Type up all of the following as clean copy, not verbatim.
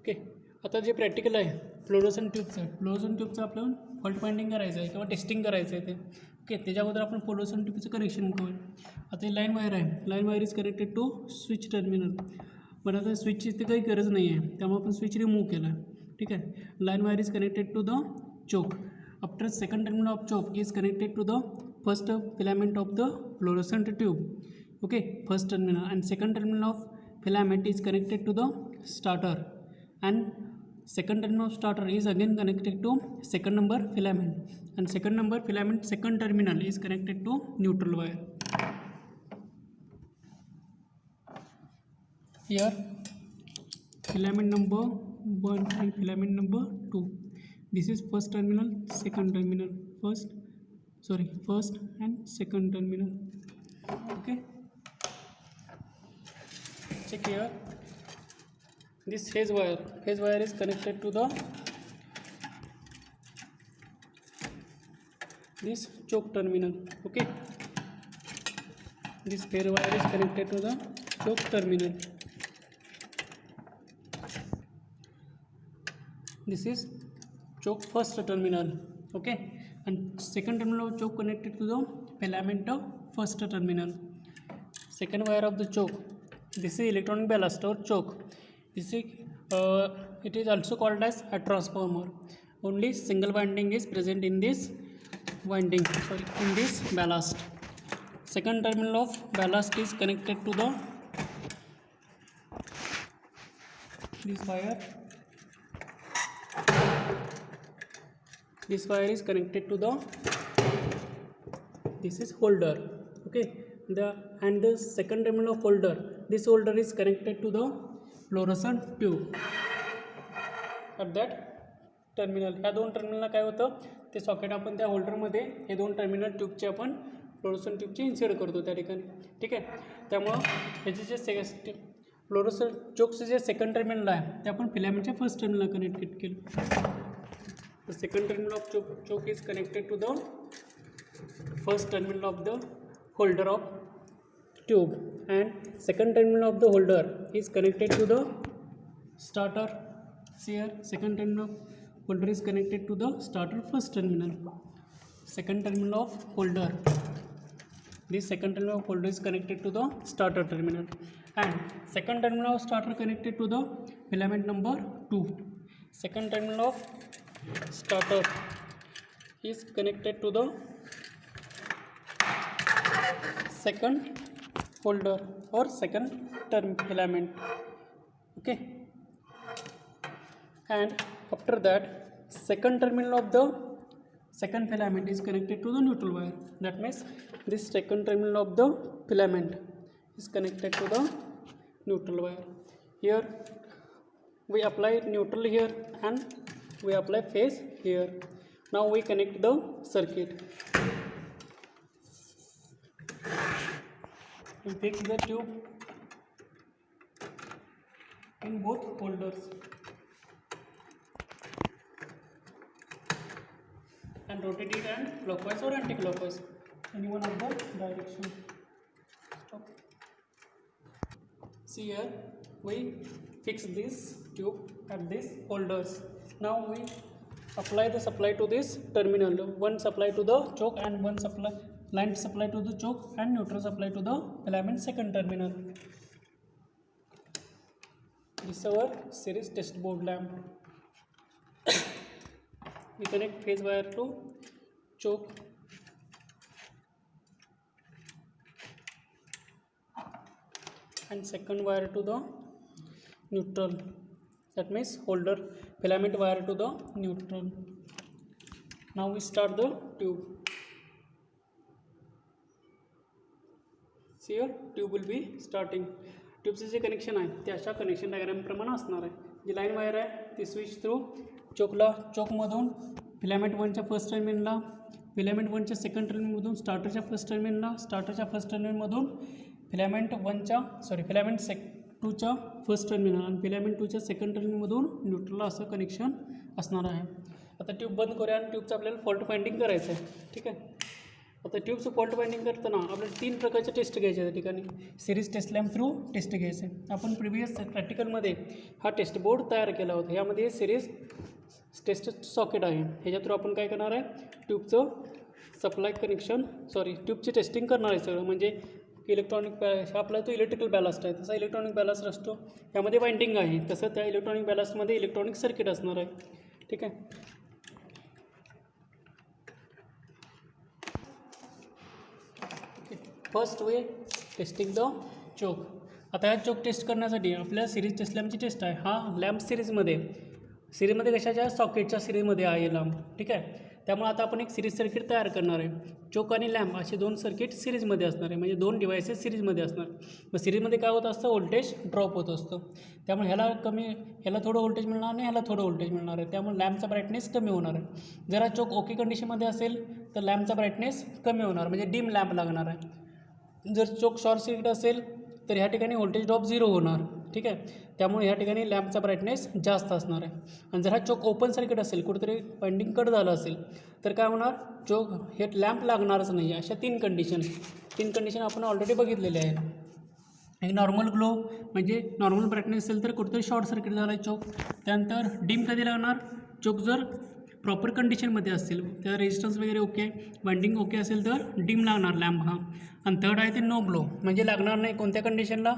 Okay, आता जे practical आहे फ्लोरोसेंट ट्यूबचं आपल्याला फॉल्ट फाइंडिंग करायचं आहे किंवा टेस्टिंग करायचं आहे ते. ओके, त्याच्या अगोदर आपण फ्लोरोसेंट ट्यूबचं कनेक्शन करूया. आता ही लाईन वायर आहे, line wire is connected to switch terminal. पण आता स्विचची इथे काही गरज नाही आहे, त्यामुळे आपण स्विच रिमूव्ह केला आहे. ठीक आहे, line wire is connected to the choke. After second terminal of choke is connected to the first filament of the fluorescent tube. Okay, first terminal, and second terminal of filament is connected to the starter, and second terminal of starter is again connected to second number filament, and second number filament second terminal is connected to neutral wire. Here filament number 1 and filament number 2. This is first terminal, second terminal, first and second terminal. Okay, check here. This phase wire is connected to the this choke terminal. Okay, this phase wire is connected to the choke terminal. This is choke first terminal. Okay, and second terminal of choke connected to the filament of first terminal. Second wire of the choke, this is electronic ballast or choke. This is it is also called as a transformer. Only single winding is present in this in this ballast. Second terminal of ballast is connected to the this wire. This wire is connected to the this is holder. Okay, the second terminal of holder, this holder is connected to the fluorescent tube. At that terminal, ह्या दोन टर्मिनलला काय होतं ते socket आपण त्या होल्डरमध्ये हे दोन टर्मिनल ट्यूबचे आपण फ्लोरोसेंट ट्यूबचे इन्सर्ट करतो त्या ठिकाणी. ठीक आहे, त्यामुळं ह्याचे जे फ्लोरोसेंट चोकचं जे सेकंड टर्मिनल आहे ते आपण फिलामेंटच्या फर्स्ट टर्मिनलला कनेक्टेड केलं. The second terminal of choke is connected to the first terminal of the holder of tube, and second terminal of the holder is connected to the starter. See here, second terminal of holder is connected to the starter first terminal. Second terminal of holder, this second terminal of holder is connected to the starter terminal, and second terminal of starter connected to the filament number 2. Second terminal of starter is connected to the second holder or second term filament. Okay, and after that second terminal of the second filament is connected to the neutral wire. That means this second terminal of the filament is connected to the neutral wire. Here we apply neutral here and we apply phase here. Now we connect the circuit. We fix the tube in both holders and rotate it and clockwise or anti-clockwise, any one of the direction. Stop. See here, we fix this tube at these holders. Now we apply the supply to this terminal, one supply to the choke and one line supply to the choke and neutral supply to the filament second terminal. This is our series test board lamp. We connect phase wire to choke and second wire to the neutral. That means holder filament wire to the neutral. Now we start the tube. See here, tube will be starting. ट्यूबचे जे connection आहे ते अशा connection डायग्रामप्रमाणे असणार आहे. जी line wire आहे ती switch through चोकमधून filament 1च्या first टर्मिनलला, filament 1च्या second टर्मिनलमधून स्टार्टरच्या फर्स्ट टर्मिनलला, स्टार्टरच्या फर्स्ट टर्मिनलमधून फिलामेंट 2च्या फर्स्ट टर्मिनल आणि फिलामेंट 2च्या सेकंड टर्मिनलमधून न्यूट्रलला असं कनेक्शन असणार आहे. आता ट्यूब बंद करूया आणि ट्यूबचं आपल्याला फॉल्ट फाइंडिंग करायचं आहे. ठीक आहे, आता ट्यूबचं फॉल्ट बाइंडिंग करताना आपल्याला 3 प्रकारच्या टेस्ट घ्यायच्या त्या ठिकाणी. Series test lamp through test घ्यायचे. आपण प्रिव्हियस प्रॅक्टिकलमध्ये हा टेस्ट बोर्ड तयार केला होता. यामध्ये सिरीज टेस्ट सॉकेट आहे. ह्याच्या थ्रू आपण काय करणार आहे, ट्यूबचं सप्लाय कनेक्शन ट्यूबची टेस्टिंग करणार आहे सगळं. म्हणजे इलेक्ट्रॉनिक आपला तो इलेक्ट्रिकल बॅलास्ट आहे, तसा इलेक्ट्रॉनिक बॅलास्ट असतो, त्यामध्ये बाइंडिंग आहे, तसं त्या इलेक्ट्रॉनिक बॅलास्टमध्ये इलेक्ट्रॉनिक सर्किट असणार आहे. ठीक आहे. फर्स्ट वे टेस्टिंग द चोक. आता ह्या चोक टेस्ट करण्यासाठी आपल्या सिरीज टेस्ट लॅम्पची टेस्ट आहे. हा लॅम्प सिरीजमध्ये कशाच्या सॉकेटच्या सिरीजमध्ये आहे लॅम्प. ठीक आहे. त्यामुळे आता आपण एक सिरीज सर्किट तयार करणार आहे. चोक आणि लॅम्प असे 2 सर्किट सिरीजमध्ये असणार आहे, म्हणजे 2 डिव्हायसेस सिरीजमध्ये असणार. मग सिरीजमध्ये काय होत असतं, व्होल्टेज ड्रॉप होत असतं. त्यामुळे ह्याला थोडं व्होल्टेज मिळणार आणि ह्याला थोडं व्होल्टेज मिळणार आहे. त्यामुळे लॅम्पचा ब्राईटनेस कमी होणार आहे. जर हा चोक ओके कंडिशनमध्ये असेल तर लॅम्पचा ब्राईटनेस कमी होणार, म्हणजे डिम लॅम्प लागणार आहे. जर चोक शॉर्ट सर्किट असेल तर ह्या ठिकाणी व्होल्टेज ड्रॉप 0 होणार. ठीक आहे. त्यामुळे ह्या ठिकाणी लॅम्पचा ब्राईटनेस जास्त असणार आहे. आणि जर हा चोक ओपन सर्किट असेल, कुठेतरी बाइंडिंग कट झालं असेल तर काय होणार, चोक हे लॅम्प लागणारच नाही. अशा 3 कंडिशन आपण ऑलरेडी बघितलेले आहे. एक नॉर्मल ग्लो म्हणजे नॉर्मल ब्राईटनेस असेल तर कुठेतरी शॉर्ट सर्किट झाला आहे चोक. त्यानंतर डिम कधी लागणार, चोक जर प्रॉपर कंडिशनमध्ये असेल, त्या रेजिस्टन्स वगैरे ओके, बाइंडिंग ओके असेल तर डिम लागणार लॅम्प हा. आणि थर्ड आहे ते नो ग्लो, म्हणजे लागणार नाही कोणत्या कंडिशनला,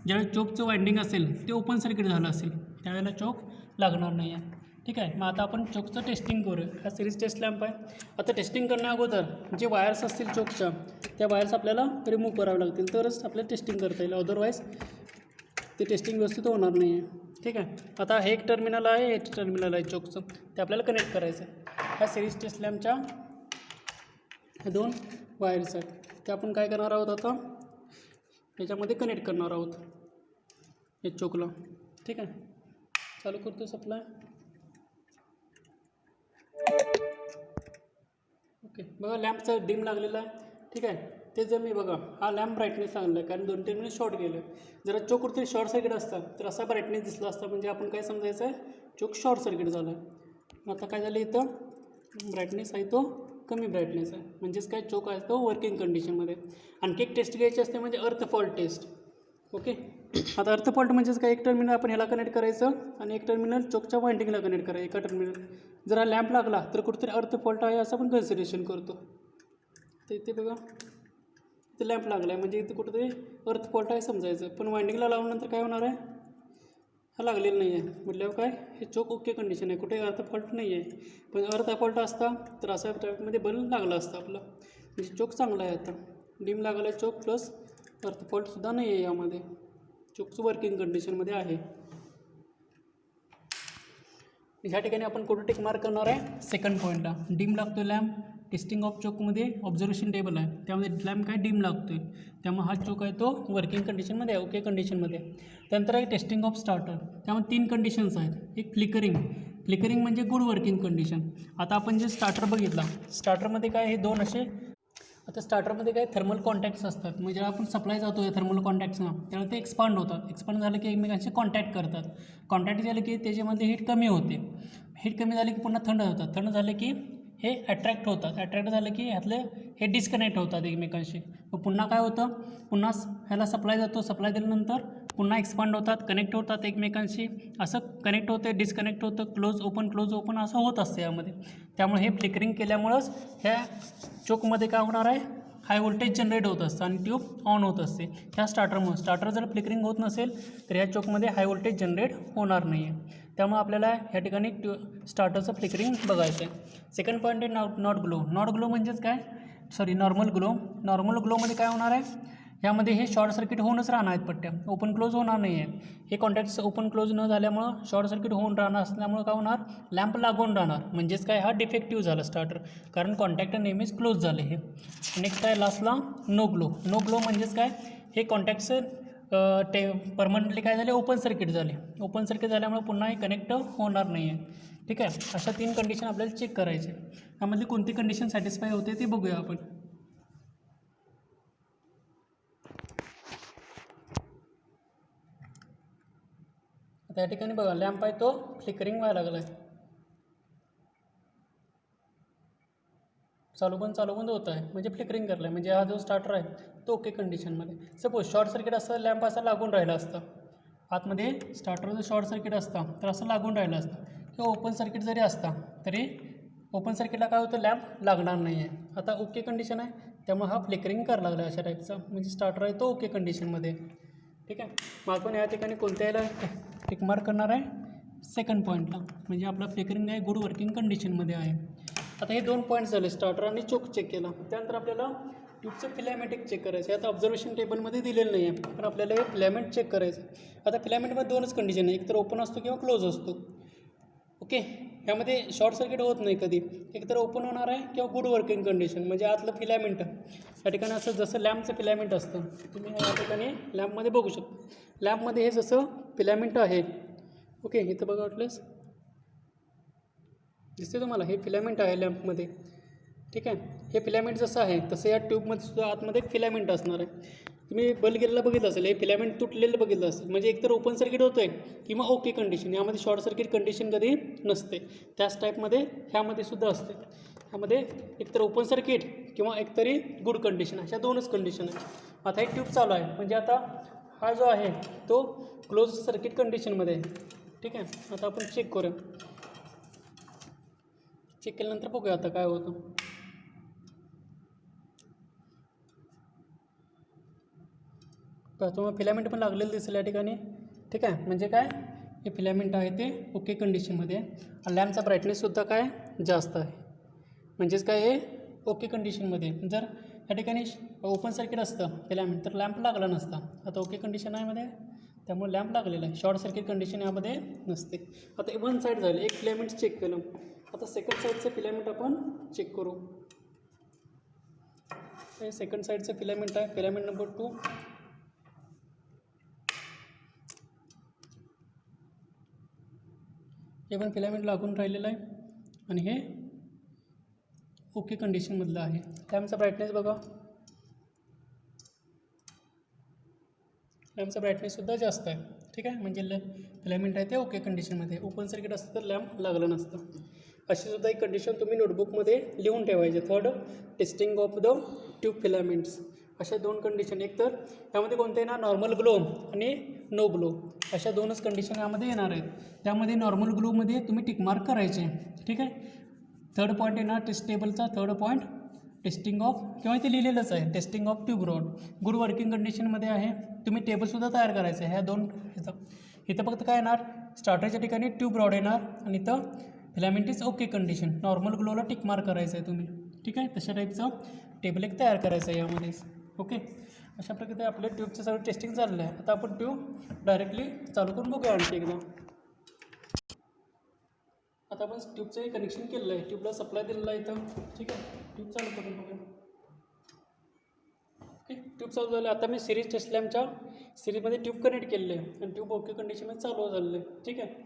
ज्यावेळेस चोकचं वाइंडिंग असेल ते ओपन सर्किट झालं असेल त्यावेळेला चोक लागणार नाही आहे. ठीक आहे. मग आता आपण चोकचं टेस्टिंग करूया. हा सिरीज टेस्ट लॅम्प आहे. आता टेस्टिंग करण्या अगोदर जे वायर्स असतील चोकच्या, त्या वायर्स आपल्याला रिमूव्ह करावे लागतील, तरच आपल्याला टेस्टिंग करता येईल. अदरवाईज ते टेस्टिंग व्यवस्थित होणार नाही आहे. ठीक आहे. आता हे एक टर्मिनल आहे, हे टर्मिनल आहे चोकचं, ते आपल्याला कनेक्ट करायचं आहे. ह्या सिरीज टेस्ट लॅम्पच्या ह्या 2 वायर्स आहेत, ते आपण काय करणार आहोत, आता याच्यामध्ये कनेक्ट करणार आहोत हे चोकला. ठीक आहे. चालू करतो सप्लाय. ओके. बघा लॅम्पचं डिम लागलेलं आहे. ठीक आहे. ते जर मी बघा हा लॅम्प ब्राईटनेस चांगला आहे, कारण 2 टर्मिनल शॉर्ट गेले. जर चोक कुठेतरी शॉर्ट सर्किट असतं तर असा ब्राईटनेस दिसला असता, म्हणजे आपण काय समजायचं आहे, चोक शॉर्ट सर्किट झाला आहे. आता काय झालं, इथं ब्राईटनेस आहे तो कमी ब्राईटनेस आहे, म्हणजेच काय चोक आहे तो वर्किंग कंडिशनमध्ये. आणखी एक टेस्ट घ्यायची असते, म्हणजे अर्थ फॉल्ट टेस्ट. ओके. आता अर्थ फॉल्ट म्हणजेच काय, एक टर्मिनल आपण ह्याला कनेक्ट करायचं आणि एक टर्मिनल चोकच्या वाइंडिंगला कनेक्ट करायचं, एका टर्मिनल. जर हा लॅम्प लागला तर कुठेतरी अर्थ फॉल्ट आहे असं आपण कन्सिडरेशन करतो. तर इथे बघा, इथे लॅम्प लागला आहे, म्हणजे इथे कुठेतरी अर्थ फॉल्ट आहे समजायचं. पण वाइंडिंगला लावल्यानंतर काय होणार आहे, हा लागलेला नाही आहे, म्हटल्यावर काय हे चोक ओके कंडिशन आहे, कुठे अर्थ फॉल्ट नाही आहे. पण अर्थ फॉल्ट असता तर अशा टाईपमध्ये बल्ब लागला असता आपला, म्हणजे चोक चांगला आहे. आता डिम लागला आहे चोक, प्लस अर्थ फॉल्टसुद्धा नाही आहे यामध्ये, चोकचं वर्किंग कंडिशनमध्ये आहे. ह्या ठिकाणी आपण कुठं टिक मार्क करणार आहे, सेकंड पॉईंटला. डिम लागतो आहे लॅम्प, टेस्टिंग ऑफ चोकमध्ये ऑब्झर्वेशन टेबल आहे, त्यामध्ये लॅम्प काय डिम लागतो आहे, त्यामुळे हा चोक आहे तो वर्किंग कंडिशनमध्ये आहे, ओके कंडिशनमध्ये. त्यानंतर आहे टेस्टिंग ऑफ स्टार्टर, त्यामध्ये 3 कंडिशन्स आहेत. एक फ्लिकरिंग म्हणजे गुड वर्किंग कंडिशन. आता आपण जे स्टार्टर बघितला, स्टार्टरमध्ये काय हे 2 असे, आता स्टार्टरमध्ये काय थर्मल कॉन्टॅक्ट्स असतात, म्हणजे जेव्हा आपण सप्लाय जातो या थर्मल कॉन्टॅक्ट्सना त्यावेळेला ते एक्सपांड होतात. एक्सपांड झालं की एकमेकांशी कॉन्टॅक्ट करतात. कॉन्टॅक्ट झालं की त्याच्यामध्ये हीट कमी होते. हीट कमी झाली की पुन्हा थंड होतात. थंड झालं की हे अट्रॅक्ट होतात. अट्रॅक्ट झालं की ह्यातले हे डिस्कनेक्ट होतात एकमेकांशी. मग पुन्हा काय होतं, पुन्हा ह्याला सप्लाय जातो, सप्लाय दिल्यानंतर पुन्हा एक्सपांड होतात, कनेक्ट होतात एकमेकांशी. असं कनेक्ट होतं, डिस्कनेक्ट होतं, क्लोज ओपन असं होत असतं यामध्ये. त्यामुळे हे फ्लिकरिंग केल्यामुळंच ह्या चोकमध्ये काय होणार आहे, हाय व्होल्टेज जनरेट होत असतं आणि ट्यूब ऑन होत असते ह्या स्टार्टरमुळे. स्टार्टर जर फ्लिकरिंग होत नसेल तर ह्या चोकमध्ये हाय व्होल्टेज जनरेट होणार नाही आहे. त्यामुळे आपल्याला ह्या ठिकाणी स्टार्टरचं फ्लिकरिंग बघायचं आहे. सेकंड पॉईंट आहे नॉट ग्लो म्हणजेच काय, नॉर्मल ग्लोमध्ये काय होणार आहे, यामध्ये हे शॉर्ट सर्किट होऊनच राहणार आहेत पट्ट्या, ओपन क्लोज होणार नाही आहे. हे कॉन्टॅक्ट्स ओपन क्लोज न झाल्यामुळं शॉर्ट सर्किट होऊन राहणार असल्यामुळं काय होणार, लॅम्प लागून राहणार, म्हणजेच काय हा डिफेक्टिव्ह झाला स्टार्टर, कारण कॉन्टॅक्ट नेहमीच क्लोज झाले हे. नेक्स्ट काय लास्टला नो ग्लो म्हणजेच काय, हे कॉन्टॅक्ट्स परमनंटली काय झाले, ओपन सर्किट झाल्यामुळे पुन्हा हे कनेक्ट होणार नाही आहे. ठीक आहे. अशा 3 कंडिशन आपल्याला चेक करायचे. त्यामध्ये कोणती कंडिशन सॅटिस्फाय होते ते बघूया आपण. आता या ठिकाणी बघा लॅम्प आहे तो फ्लिकरिंग व्हायला लागला आहे. चालू बंद होत आहे, म्हणजे फ्लिकरिंग करला आहे, म्हणजे हा जो स्टार्टर आहे तो ओके कंडिशनमध्ये. सपोज शॉर्ट सर्किट असतं, लॅम्प असा लागून राहिला असता आतमध्ये, स्टार्टर जर शॉर्ट सर्किट असता तर असं लागून राहिलं असतं, किंवा ओपन सर्किट जरी असता तरी ओपन सर्किटला काय होतं, लॅम्प लागणार नाही आहे. आता ओके कंडिशन आहे, त्यामुळे हा फ्लिकरिंग करायला लागला अशा टाईपचा, म्हणजे स्टार्टर आहे तो ओके कंडिशनमध्ये. ठीक आहे, मग आपण या ठिकाणी कोणत्या याला टिक मार्क करणार आहे, सेकंड पॉईंटला, म्हणजे आपला फ्लिकरिंग आहे गुड वर्किंग कंडिशनमध्ये आहे. आता हे 2 पॉईंट्स झाले, स्टार्टर आणि चोक चेक केला. त्यानंतर आपल्याला ट्यूबचं फिलॅमेटिक चेक करायचं आहे. आता ऑब्झर्वेशन टेबलमध्ये दिलेलं नाही आहे, पण आपल्याला हे फिलॅमेंट चेक करायचं आहे. आता फिलॅमेंटमध्ये 2च कंडिशन आहे, एकतर ओपन असतो किंवा क्लोज असतो. ओके, ह्यामध्ये शॉर्ट सर्किट होत नाही कधी, एकतर ओपन होणार आहे किंवा गुड वर्किंग कंडिशन, म्हणजे आतलं फिलॅमेंट या ठिकाणी असं जसं लॅम्पचं फिलॅमेंट असतं, तुम्ही या ठिकाणी लॅम्पमध्ये बघू शकता. लॅम्पमध्ये हे जसं फिलॅमेंट आहे, ओके, इथं बघा वाटलंच दिसते तुम्हाला, हे फिलॅमेंट आहे लॅम्पमध्ये. ठीक आहे, हे फिलॅमेंट जसं आहे तसं या ट्यूबमध्ये सुद्धा आतमध्ये एक फिलॅमेंट असणार आहे. तुम्ही बल्ब गेलेला बघितलं असेल, हे फिलॅमेंट तुटलेलं बघितलं असेल, म्हणजे एकतर ओपन सर्किट होतं आहे किंवा ओके कंडिशन, यामध्ये शॉर्ट सर्किट कंडिशन कधी नसते. त्याच टाईपमध्ये ह्यामध्ये सुद्धा असते, ह्यामध्ये एकतर ओपन सर्किट किंवा एकतरी गुड कंडिशन, अशा 2च कंडिशन आहे. आता हे ट्यूब चालू आहे, म्हणजे आता हा जो आहे तो क्लोज सर्किट कंडिशनमध्ये आहे. ठीक आहे, आता आपण चेक करूया. चेक केल्यानंतर बघूया आता काय होतं. तुम्हाला फिलॅमेंट पण लागलेलं दिसेल या ठिकाणी. ठीक आहे, म्हणजे काय, हे फिलॅमेंट आहे ते ओके कंडिशनमध्ये आहे. लॅम्पचा ब्राईटनेससुद्धा काय जास्त आहे, म्हणजेच काय हे ओके कंडिशनमध्ये. जर या ठिकाणी ओपन सर्किट असतं फिलॅमेंट तर लॅम्प लागला नसता. आता ओके कंडिशन आहे मध्ये, त्यामुळे लॅम्प लागलेला आहे. शॉर्ट सर्किट कंडिशन यामध्ये नसते. आता 1 साईड झालं, एक फिलॅमेंट चेक केलं. आता सेकंड साईडचं फिलॅमेंट आपण चेक करू. हे सेकंड साईडचं फिलॅमेंट आहे, फिलॅमेंट नंबर 2. हे पण फिलॅमेंट लागून राहिलेलं आहे आणि हे ओके कंडिशनमधलं आहे. लॅम्पचा ब्राईटनेस बघा, लॅम्पचा ब्राईटनेससुद्धा जास्त आहे. ठीक आहे, म्हणजे फिलॅमेंट आहे ते ओके कंडिशनमध्ये. ओपन सर्किट असतं तर लॅम्प लागलं नसतं. अशी सुद्धा एक कंडिशन तुम्ही नोटबुकमध्ये लिहून ठेवायचे. Third, testing of the tube filaments. अशा 2 कंडिशन, एकतर त्यामध्ये कोणते येणार, नॉर्मल ग्लो आणि नो ग्लो, अशा 2च कंडिशन यामध्ये येणार आहेत. त्यामध्ये नॉर्मल ग्लोमध्ये तुम्ही टिकमार्क करायचे. ठीक आहे, थर्ड पॉईंट येणार टेस्ट टेबलचा, थर्ड पॉईंट टेस्टिंग ऑफ, किंवा इथे लिहिलेलंच आहे testing of tube rod. Good working कंडिशनमध्ये आहे. तुम्ही टेबलसुद्धा तयार करायचं आहे ह्या 2 इथं फक्त काय येणार, स्टार्टरच्या ठिकाणी ट्यूब रॉड येणार आणि इथं filament is okay condition, normal ग्लोला टिक मार्क करायचं आहे तुम्ही. ठीक आहे, तशा टाईपचं टेबल एक तयार करायचं आहे यामध्ये. ओके, अशा प्रकारे आपल्या ट्यूबचं सगळं टेस्टिंग झालेलं आहे. आता आपण ट्यूब डायरेक्टली चालू करून बघूया आणखी एकदा. आता आपण ट्यूबचं कनेक्शन केलेलं आहे, ट्यूबला सप्लाय दिलेला आहे इथं. ठीक आहे, ट्यूब चालू करून बघूया. ओके, ट्यूब चालू झालं. आता मी सिरीज टेस्ट लॅम्पच्या सिरीजमध्ये ट्यूब कनेक्ट केलेलं आहे आणि ट्यूब ओके कंडिशनमध्ये चालू झालेलं आहे. ठीक आहे,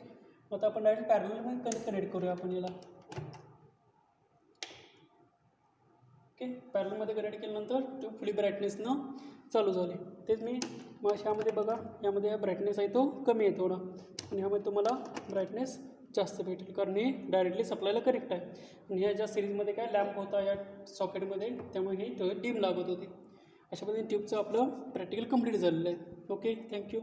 आता आपण डायरेक्ट पॅरललमध्ये कनेक्ट करूया आपण याला. ओके, पॅरलमध्ये कनेक्ट केल्यानंतर ट्यूब फुली ब्राईटनेसनं चालू झाली. तेच मी मग ह्यामध्ये बघा, यामध्ये ब्राईटनेस आहे तो कमी आहे थोडा, आणि ह्यामध्ये तुम्हाला ब्राईटनेस जास्त भेटेल, कारण हे डायरेक्टली सप्लायला कनेक्ट आहे. आणि ह्या ज्या सिरीजमध्ये काय लॅम्प होता या सॉकेटमध्ये, त्यामुळे ही डीम लागत होती. अशा पद्धतीने ट्यूबचं आपलं प्रॅक्टिकल कंप्लीट झालेलं आहे. Okay, thank you.